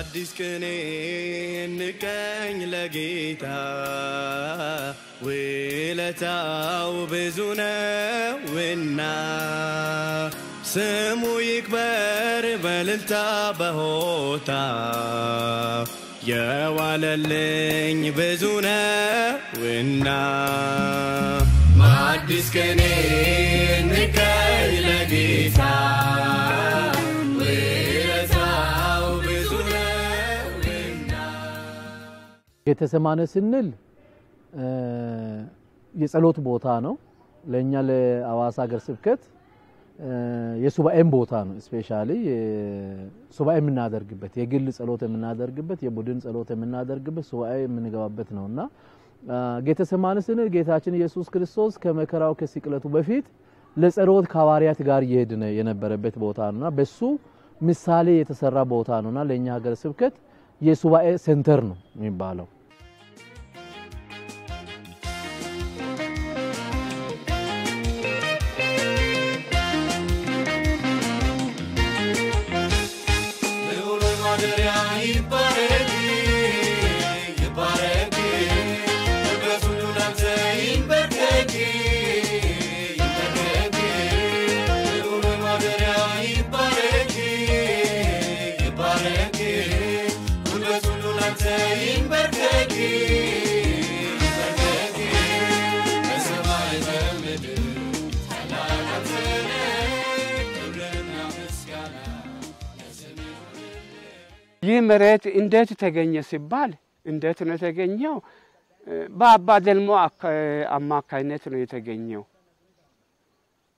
በአዲስ ቅኔ እንቀኝ ለጌታ ውለታው ብዙ ነውና ስሙ ይክበር በእልልታ በሆታ የዋለልኝ ብዙ ነውና በአዲስ ቅኔ እንቀኝ ለጌታ ጌተሰማነ ስንል የጸሎት ቦታ ነው ለኛ ለአዋሳ ሀገረ ስብከት የሱባኤም ቦታ ነው ስፔሻሊ ሱባኤ የምናደርግበት የግል ጸሎት የምናደርግበት የቡድን ጸሎት የምናደርግበት ሱባኤ የምንገባበት ነውና ጌተሰማነ ስንል ጌታችን ኢየሱስ ክርስቶስ ከመከራው ከስቅለቱ በፊት ለጸሎት ከሐዋርያት ጋር ይሄድነ የነበረበት ቦታ ነውና በሱ ምሳሌ የተሰራ ቦታ ነውና ለኛ ሀገረ ስብከት የሱባኤ ሴንተር ነው የሚባለው ይህ መሬት እንዴት ተገኘ ሲባል እንዴት ነው ተገኘው በአባ ደልሞ አማካይነት ነው የተገኘው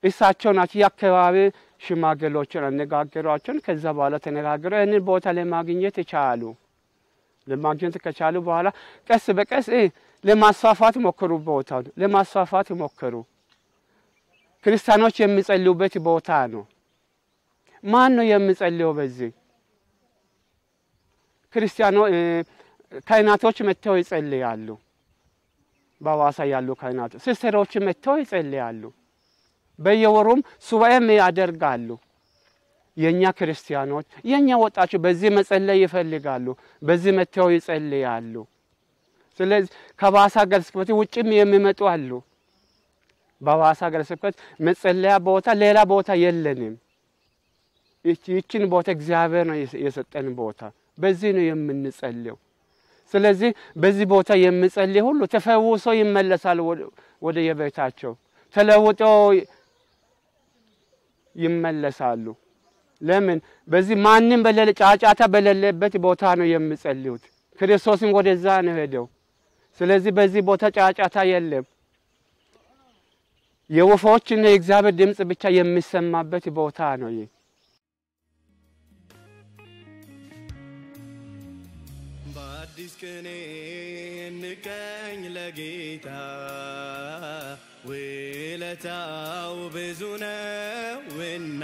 እሳቸው ናቸው ያከባቢ ሽማግሌዎችን አነጋገሯቸው ከዛ በኋላ ተነጋገሩ እነን ቦታ ለማግኘት ይቻላሉ ለማግኘት ከቻሉ በኋላ ቀስ በቀስ ለማስፋፋት ሞከሩ ቦታው ለማስፋፋት ሞከሩ ክርስቲያኖች የሚጸልዩበት ቦታ ነው ማን ነው የሚጸልየው በዚህ ክርስቲያኖ ካህናቶች መጥተው ይጸልያሉ በአዋሳ ያሉ ካህናት ሲስተሮች መጥተው ይጸልያሉ በየወሩም ሱባኤም ያደርጋሉ የኛ ክርስቲያኖች የኛ ወጣቶች በዚህ መጸለይ ይፈልጋሉ በዚህ መጥተው ይጸልያሉ ስለዚህ ከአዋሳ ሀገረ ስብከት ውጭም የሚመጡ አሉ በአዋሳ ሀገረ ስብከት መጸለያ ቦታ ሌላ ቦታ የለንም ይህችን ቦታ እግዚአብሔር ነው የሰጠን ቦታ በዚህ ነው የምንጸልየው ስለዚህ በዚህ ቦታ የምንጸልይ ሁሉ ተፈውሶ ይመለሳል ወደ የቤታቸው ተለውጠው ይመለሳሉ ለምን በዚህ ማንንም በሌለ ጫጫታ በሌለበት ቦታ ነው የምንጸልዩት ክርስቶስም ወደዛ ነው ሄደው ስለዚህ በዚህ ቦታ ጫጫታ የለም የወፎችና የእግዚአብሔር ድምጽ ብቻ የሚሰማበት ቦታ ነው ይሄ በአዲስ ቅኔ እንቀኝ ለጌታ ውለታው ብዙ ነውና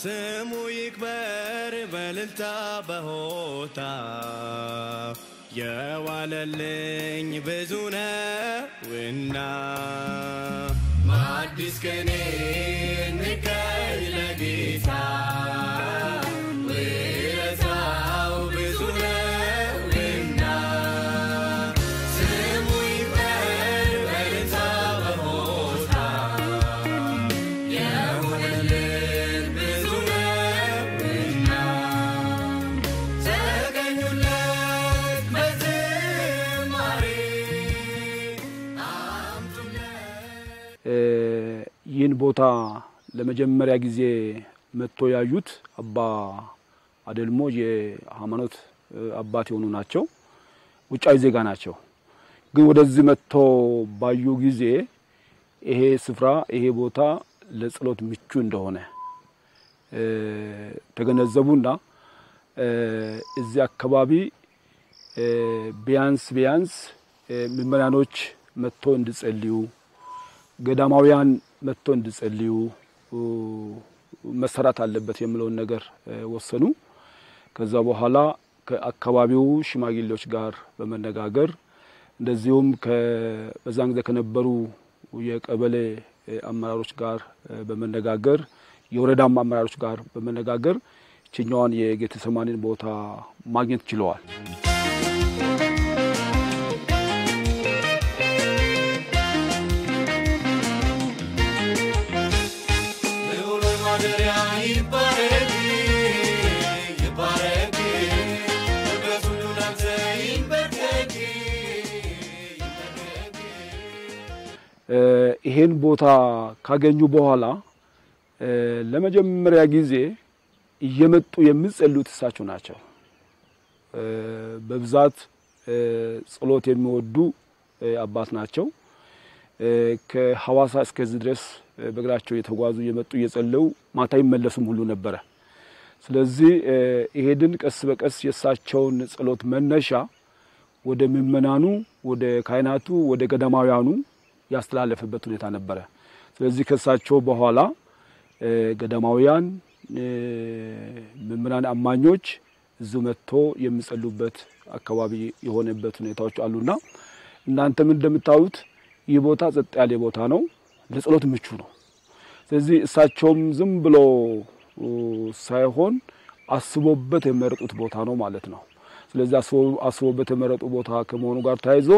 ስሙ ይክበር በእልልታ በሆታ የዋለልኝ ብዙ ነውና በአዲስ ቅኔ እንቀኝ ለጌታ ይህን ቦታ ለመጀመሪያ ጊዜ መጥቶ ያዩት አባ አደልሞ የሃይማኖት አባት የሆኑ ናቸው ውጫዊ ዜጋ ናቸው ግን ወደዚህ መጥቶ ባዩ ጊዜ ይሄ ስፍራ ይሄ ቦታ ለጸሎት ምቹ እንደሆነ ተገነዘቡና እዚህ አካባቢ ቢያንስ ምዕመናኖች መጥቶ እንዲጸልዩ ገዳማውያን መጥቶ እንዲጸልዩ መሰራት አለበት የሚለው ነገር ወሰኑ ከዛ በኋላ ከአካባቢው ሽማግሌዎች ጋር በመነጋገር እንደዚሁም በዛን ጊዜ ከነበሩ የቀበሌ አመራሮች ጋር በመነጋገር የወረዳም አመራሮች ጋር በመነጋገር ችኛዋን የጌቴሴማኒን ቦታ ማግኘት ችለዋል። ይሄን ቦታ ካገኙ በኋላ ለመጀመሪያ ጊዜ እየመጡ የሚጸልዩት እሳቸው ናቸው። በብዛት ጸሎት የሚወዱ አባት ናቸው። ከሐዋሳ እስከዚህ ድረስ በእግራቸው የተጓዙ እየመጡ እየጸለዩ ማታ ይመለሱም ሁሉ ነበር። ስለዚህ ይሄድን ቀስ በቀስ የእሳቸውን ጸሎት መነሻ ወደ ምእመናኑ፣ ወደ ካህናቱ፣ ወደ ገዳማውያኑ ያስተላለፈበት ሁኔታ ነበር። ስለዚህ ከእሳቸው በኋላ ገዳማውያን ምእመናን አማኞች እዚሁ መጥቶ የሚጸልዩበት አካባቢ የሆነበት ሁኔታዎች አሉና እናንተም እንደምታዩት ይህ ቦታ ጸጥ ያለ ቦታ ነው፣ ለጸሎት ምቹ ነው። ስለዚህ እሳቸውም ዝም ብሎ ሳይሆን አስቦበት የመረጡት ቦታ ነው ማለት ነው። ስለዚህ አስቦበት የመረጡ ቦታ ከመሆኑ ጋር ተያይዞ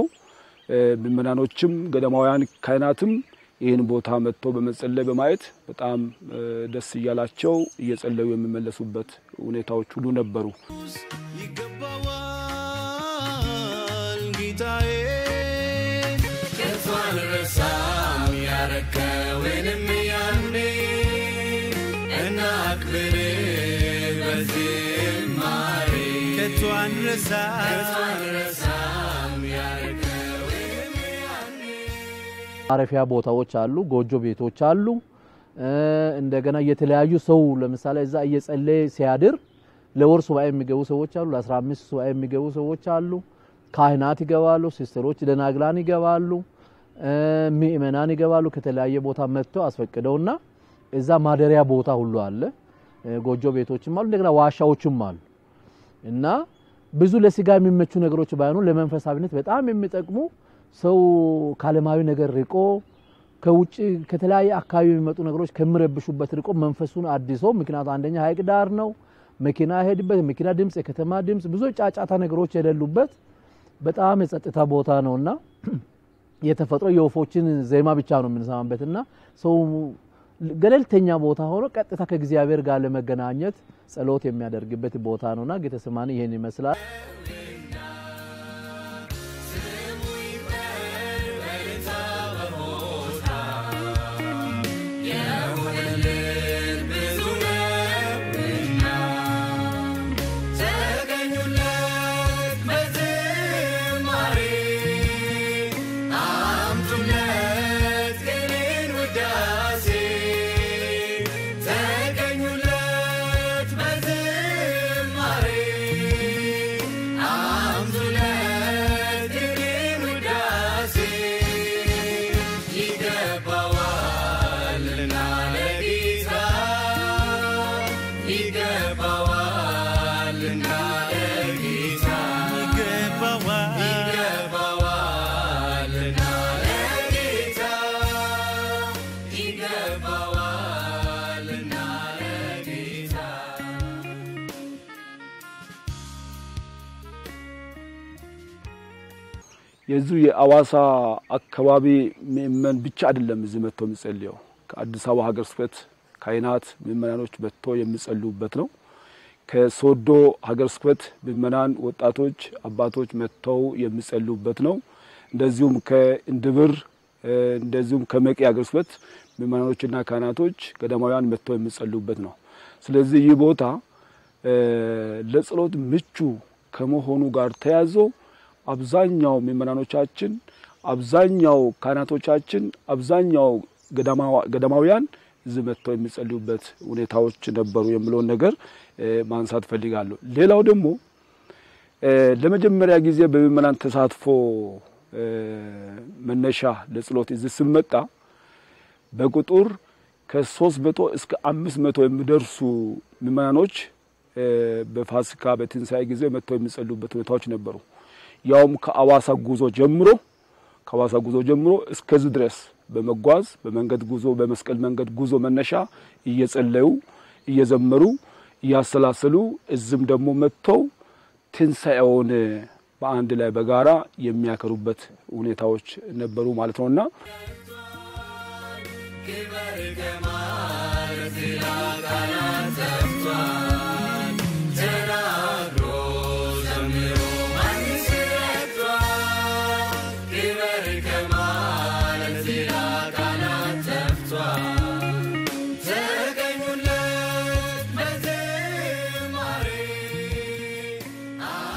ምእመናኖችም ገዳማውያን ካህናትም ይህን ቦታ መጥቶ በመጸለይ በማየት በጣም ደስ እያላቸው እየጸለዩ የሚመለሱበት ሁኔታዎች ሁሉ ነበሩ። ይገባዋል ጌታዬ ከቷን ረሳም ያረከውንም ያኔ እናክብር በዝማሬ ከቷን ረሳም ያረከውንም ያኔ ማረፊያ ቦታዎች አሉ፣ ጎጆ ቤቶች አሉ። እንደገና የተለያዩ ሰው ለምሳሌ እዛ እየጸለየ ሲያድር ለወር ሱባኤ የሚገቡ ሰዎች አሉ፣ ለ15 ሱባኤ የሚገቡ ሰዎች አሉ። ካህናት ይገባሉ፣ ሲስተሮች ደናግላን ይገባሉ፣ ምእመናን ይገባሉ። ከተለያየ ቦታ መጥተው አስፈቅደውና እዛ ማደሪያ ቦታ ሁሉ አለ። ጎጆ ቤቶችም አሉ፣ እንደገና ዋሻዎችም አሉ። እና ብዙ ለስጋ የሚመቹ ነገሮች ባይሆኑ ለመንፈሳዊነት በጣም የሚጠቅሙ ሰው ካለማዊ ነገር ርቆ ከውጪ ከተለያየ አካባቢ የሚመጡ ነገሮች ከመረብሹበት ርቆ መንፈሱን አድሶ፣ ምክንያቱም አንደኛ ሀይቅ ዳር ነው፣ መኪና ሄድበት፣ መኪና ድምጽ፣ የከተማ ድምጽ፣ ብዙ ጫጫታ ነገሮች የሌሉበት በጣም የጸጥታ ቦታ ነውና የተፈጥሮ የወፎችን ዜማ ብቻ ነው የምንሰማበትና ሰው ገለልተኛ ቦታ ሆኖ ቀጥታ ከእግዚአብሔር ጋር ለመገናኘት ጸሎት የሚያደርግበት ቦታ ነውና ጌቴሴማኒ ይሄን ይመስላል። የዚህ የአዋሳ አካባቢ ምእመን ብቻ አይደለም እዚህ መጥቶ የሚጸልየው። ከአዲስ አበባ ሀገረ ስብከት ካህናት ምእመናኖች መጥቶ የሚጸልዩበት ነው። ከሶዶ ሀገረ ስብከት ምእመናን ወጣቶች አባቶች መጥተው የሚጸልዩበት ነው። እንደዚሁም ከእንድብር እንደዚሁም ከመቂ ሀገረ ስብከት ምእመናኖችና ካህናቶች ገዳማውያን መጥተው የሚጸልዩበት ነው። ስለዚህ ይህ ቦታ ለጸሎት ምቹ ከመሆኑ ጋር ተያይዞ አብዛኛው ምእመናኖቻችን፣ አብዛኛው ካህናቶቻችን፣ አብዛኛው ገዳማውያን እዚህ መጥተው የሚጸልዩበት ሁኔታዎች ነበሩ የሚለውን ነገር ማንሳት ፈልጋለሁ። ሌላው ደግሞ ለመጀመሪያ ጊዜ በምእመናን ተሳትፎ መነሻ ለጸሎት እዚህ ሲመጣ በቁጥር ከ300 እስከ 500 የሚደርሱ ምእመናኖች በፋሲካ በትንሳኤ ጊዜ መጥተው የሚጸልዩበት ሁኔታዎች ነበሩ። ያውም ከአዋሳ ጉዞ ጀምሮ እስከዚህ ድረስ በመጓዝ በመንገድ ጉዞ በመስቀል መንገድ ጉዞ መነሻ እየጸለዩ እየዘመሩ ያሰላሰሉ እዝም ደግሞ መጥተው ትንሳኤውን በአንድ ላይ በጋራ የሚያከሩበት ሁኔታዎች ነበሩ ማለት ነውና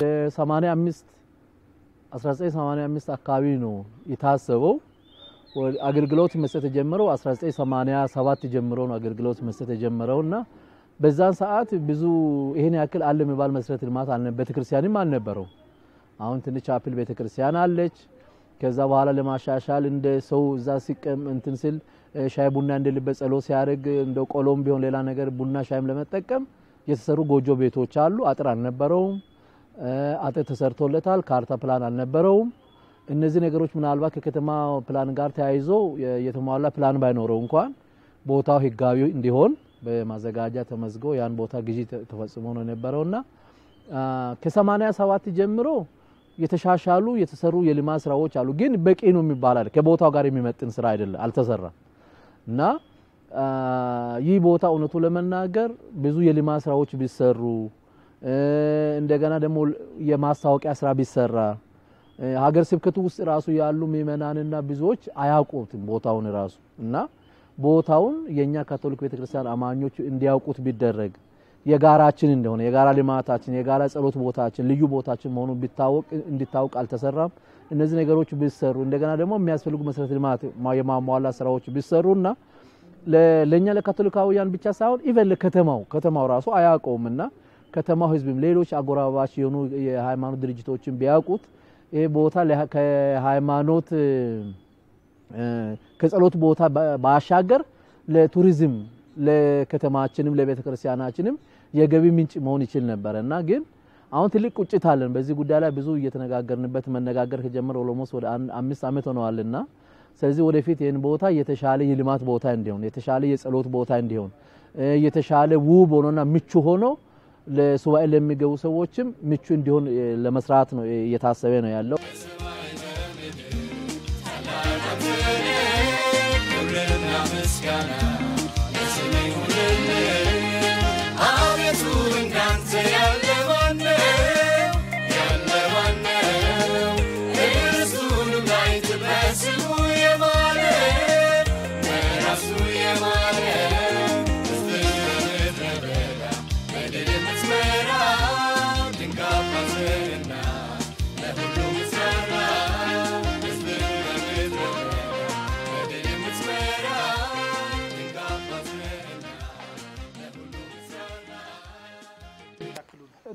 የ85 አካባቢ ነው የታሰበው አገልግሎት መስጠት ጀምረው 1987 ጀምሮ ነው አገልግሎት መስጠት ጀምረውና በዛን ሰዓት ብዙ ይሄን ያክል አለ የሚባል መሰረተ ልማት አልነበረ ቤተክርስቲያንም አልነበረው አሁን ትንሽ አፕል ቤተክርስቲያን አለች ከዛ በኋላ ለማሻሻል እንደ ሰው እዛ ሲቀም እንትን ሲል ሻይ ቡና እንደልበት ጸሎት ሲያደርግ እንደ ቆሎም ቢሆን ሌላ ነገር ቡና ሻይም ለመጠቀም የተሰሩ ጎጆ ቤቶች አሉ አጥር አልነበረውም አጥር ተሰርቶለታል ካርታ ፕላን አልነበረውም እነዚህ ነገሮች ምናልባት ከከተማ ፕላን ጋር ተያይዞ የተሟላ ፕላን ባይኖረው እንኳን ቦታው ህጋዊ እንዲሆን በማዘጋጃ ተመዝጎ ያን ቦታ ግዢ ተፈጽሞ ነው የነበረውና ከ87 ጀምሮ የተሻሻሉ የተሰሩ የልማት ስራዎች አሉ ግን በቂ ነው የሚባላል ከቦታው ጋር የሚመጥን ስራ አይደለም አልተሰራም እና ይህ ቦታ እውነቱ ለመናገር ብዙ የልማት ስራዎች ቢሰሩ እንደገና ደግሞ የማስታወቂያ ስራ ቢሰራ ሀገር ስብከቱ ውስጥ ራሱ ያሉ ምእመናንና ብዙዎች አያውቁትም ቦታውን ራሱ እና ቦታውን የኛ ካቶሊክ ቤተክርስቲያን አማኞች እንዲያውቁት ቢደረግ የጋራችን እንደሆነ የጋራ ልማታችን የጋራ ጸሎት ቦታችን ልዩ ቦታችን መሆኑን እንዲታወቅ አልተሰራም እነዚህ ነገሮች ቢሰሩ እንደገና ደግሞ የሚያስፈልጉ መሰረተ ልማት የማሟላ ስራዎች ቢሰሩና ለኛ ለካቶሊካውያን ብቻ ሳይሆን ኢቨን ለከተማው ራሱ አያውቀውምና ከተማው ህዝብም ሌሎች አጎራባች የሆኑ የሃይማኖት ድርጅቶችን ቢያውቁት ይሄ ቦታ ለሃይማኖት ከጸሎት ቦታ ባሻገር ለቱሪዝም ለከተማችንም ለቤተክርስቲያናችንም የገቢ ምንጭ መሆን ይችል ነበርና ግን አሁን ትልቅ ቁጭት አለን በዚህ ጉዳይ ላይ ብዙ እየተነጋገርንበት መነጋገር ከጀመረ ኦሎሞስ ወደ 5 አመት ሆነዋልና ስለዚህ ወደፊት ይሄን ቦታ የተሻለ የልማት ቦታ እንዲሆን የተሻለ የጸሎት ቦታ እንዲሆን የተሻለ ውብ ሆኖና ምቹ ሆኖ ለሱባኤ ለሚገቡ ሰዎችም ምቹ እንዲሆን ለመስራት ነው እየታሰበ ነው ያለው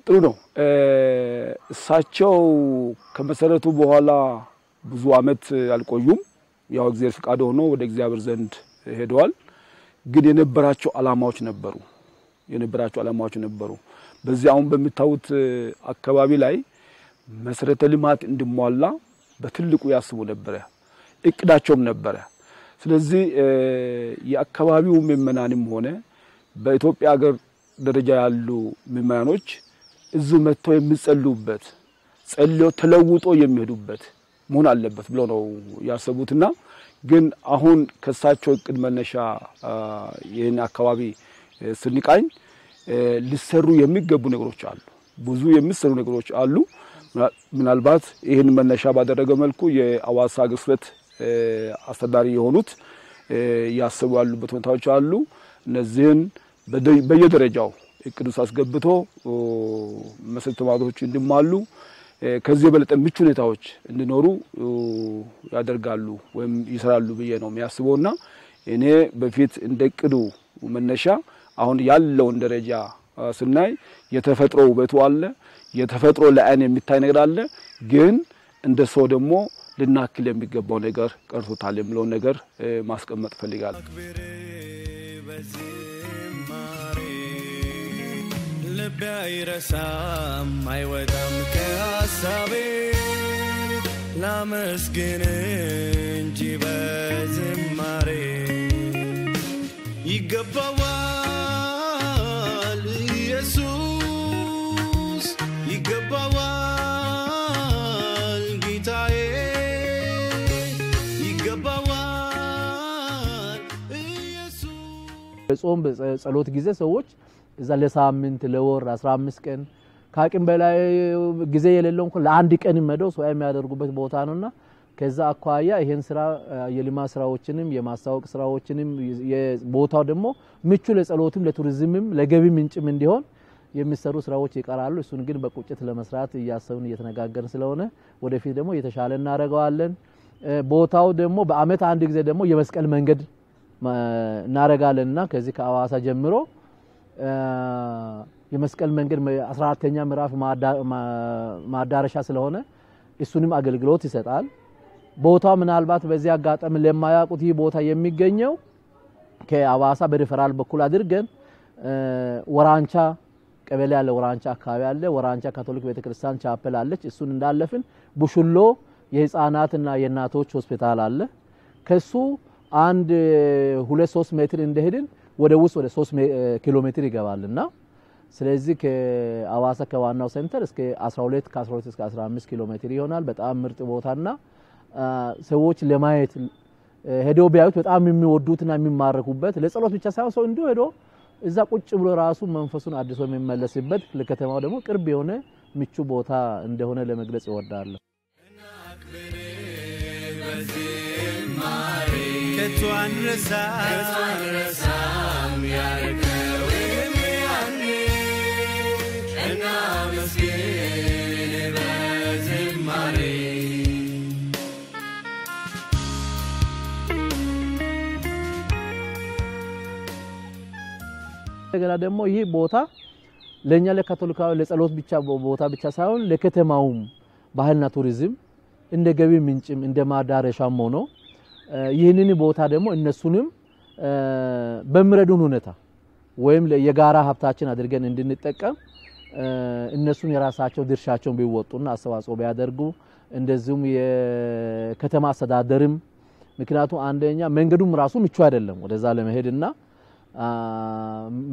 ጥሩ ነው እሳቸው ከመሰረቱ በኋላ ብዙ አመት አልቆዩም ያው እግዚአብሔር ፍቃድ ሆኖ ወደ እግዚአብሔር ዘንድ ሄደዋል ግን የነበራቸው አላማዎች ነበሩ በዚህ አሁን በሚታዩት አካባቢ ላይ መሰረተ ልማት እንዲሟላ በትልቁ ያስቡ ነበር እቅዳቸውም ነበር ስለዚህ የአካባቢው ምእመናንም ሆነ በኢትዮጵያ ሀገር ደረጃ ያሉ ምእመናኖች እዙ መጥተው የሚጸልዩበት ጸልዮ ተለውጦ የሚሄዱበት መሆን አለበት ብሎ ነው ያሰቡትና ግን አሁን ከሳቸው እቅድ መነሻ የኔ አካባቢ ስንቃኝ ሊሰሩ የሚገቡ ነገሮች አሉ ብዙ የሚሰሩ ነገሮች አሉ ምናልባት ይሄን መነሻ ባደረገ መልኩ የአዋሳ ግስበት አስተዳዳሪ የሆኑት ያሰቡ ያሉበት ሁኔታዎች አሉ እነዚህን በየደረጃው እቅዱስ አስገብቶ መሰረተ ልማቶች እንዲሟሉ ከዚህ በለጠ ምቹ ሁኔታዎች እንዲኖሩ ያደርጋሉ ወይም ይሰራሉ ብዬ ነው የሚያስበውና እኔ በፊት እንደቅዱ መነሻ አሁን ያለውን ደረጃ ስናይ የተፈጥሮ ውበቱ አለ የተፈጥሮ ለአይን የሚታይ ነገር አለ ግን እንደሰው ደግሞ ልናክል የሚገባው ነገር ቀርቶታል የሚለው ነገር ማስቀመጥ ፈልጋለሁ ልቤ አይረሳም አይወጣም ከሐሳቤ ላመስግን እንጂ በዝማሬ ይገባዋል ኢየሱስ በጾም በጸሎት ጊዜ ሰዎች እዛ ለሳምንት ለወር 15 ቀን ካቂም በላይ ጊዜ የሌለው እንኳን ለአንድ ቀን መደው ሰው የሚያደርጉበት ቦታ ነውና ከዛ አኳያ ይሄን ስራ የልማት ስራዎችንም የማስተዋወቅ ስራዎችንም የቦታው ደግሞ ምቹ ለጸሎትም ለቱሪዝምም ለገቢ ምንጭም እንዲሆን የሚሰሩ ስራዎች ይቀራሉ እሱን ግን በቁጭት ለመስራት ያያሰውን እየተነጋገርን ስለሆነ ወደፊት ደግሞ የተሻለ እናረጋዋለን ቦታው ደግሞ በአመት አንድ ጊዜ ደግሞ የመስቀል መንገድ እናረጋለንና ከዚህ ከአዋሳ ጀምሮ የመስቀል መንገድ 14ኛ ምዕራፍ ማዳረሻ ስለሆነ እሱንም አገልግሎት ይሰጣል ቦታው ምናልባት በዚህ አጋጣሚ ለማያውቁት ይህ ቦታ የሚገኘው ከአዋሳ በሪፈራል በኩል አድርገን ወራንቻ ቀበሌ ያለ ወራንቻ አካባቢ ያለ ወራንቻ ካቶሊክ ቤተክርስቲያን ቻፕል አለች እሱን እንዳለፍን ቡሽሎ የህፃናትና የእናቶች ሆስፒታል አለ ከሱ 1-2-3 ሜትር እንደሄድን ወደ ውስጥ ወደ 3 ኪሎ ሜትር ይገባልና ስለዚህ ከአዋሳ ከዋናው ሴንተር እስከ 12 ከ12 እስከ 15 ኪሎ ሜትር ይሆናል በጣም ምርጥ ቦታና ሰዎች ለማየት ሄደው ቢያዩት በጣም የሚወዱትና የሚማረኩበት ለጸሎት ብቻ ሳይሆን ሰው እንዲሁ ሄዶ እዛ ቁጭ ብሎ ራሱ መንፈሱን አድሶ የሚመለስበት ለከተማው ደግሞ ቅርብ የሆነ ምቹ ቦታ እንደሆነ ለመግለጽ ይወዳል ከቷን ረሳም ያርከው የሚያኔ እና መስገን በዝማሬ እንደገና ደግሞ ይህ ቦታ ለኛ ለካቶሊካው ለጸሎት ብቻ ቦታ ብቻ ሳይሆን ለከተማውም ባህልና ቱሪዝም እንደ ገቢ ምንጭም እንደ ማዳረሻም ሆኖ ይህንን ቦታ ደግሞ እነሱንም በመረዱን ሁኔታ ወይም የጋራ ሀብታችን አድርገን እንድንጠቀም እነሱን የራሳቸው ድርሻቸውን ቢወጡና አስተዋጽኦ ቢያደርጉ እንደዚሁም የከተማ አስተዳደርም ምክንያቱም አንደኛ መንገዱም ራሱ ምቹ አይደለም ወደዛ ለመሄድና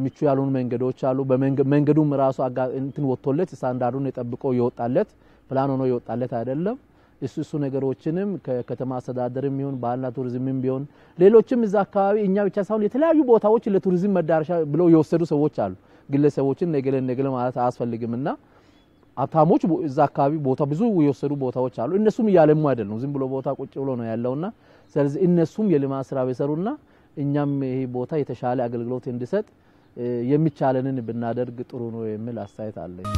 ምቹ ያሉን መንገዶች አሉ በመንገዱም ራሱ እንትን ወጥቶለት ስታንዳርዱን የጠብቆ ይወጣለት ፕላን ሆኖ ይወጣለት አይደለም እሱ ነገሮችንም ከከተማ አስተዳደርም ይሁን ባህልና ቱሪዝምም ቢሆን ሌሎችም እዛ አካባቢ እኛ ብቻ ሳይሆን የተለያዩ ቦታዎች ለቱሪዝም መዳረሻ ብለው የወሰዱ ሰዎች አሉ ግለሰቦችን ነገለ ማለት አያስፈልግምና አታሞች እዛ አካባቢ ቦታ ብዙ የወሰዱ ቦታዎች አሉ እነሱም ያለሙ አይደለም ዝም ብሎ ቦታ ቁጭ ብሎ ነው ያለውና ስለዚህ እነሱም የልማት ስራ ቢሰሩና እኛም ይሄ ቦታ የተሻለ አገልግሎት እንዲሰጥ የሚቻለንን ብናደርግ ጥሩ ነው የሚል አስተያየት አለኝ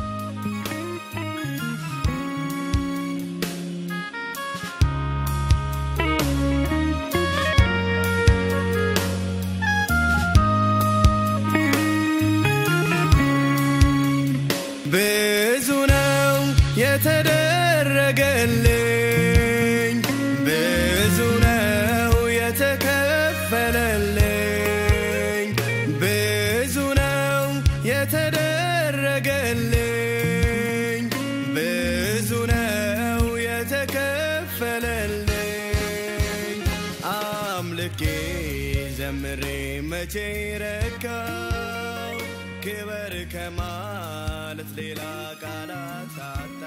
ብዙ ነው የተደረገልኝ ብዙ ነው የተከፈለልኝ ብዙ ነው የተደረገልኝ ብዙ ነው የተከፈለልኝ አምልኬ ዘምሬ መቼ ረካው ክበር ከማለት ሌላ ቃላት አጣ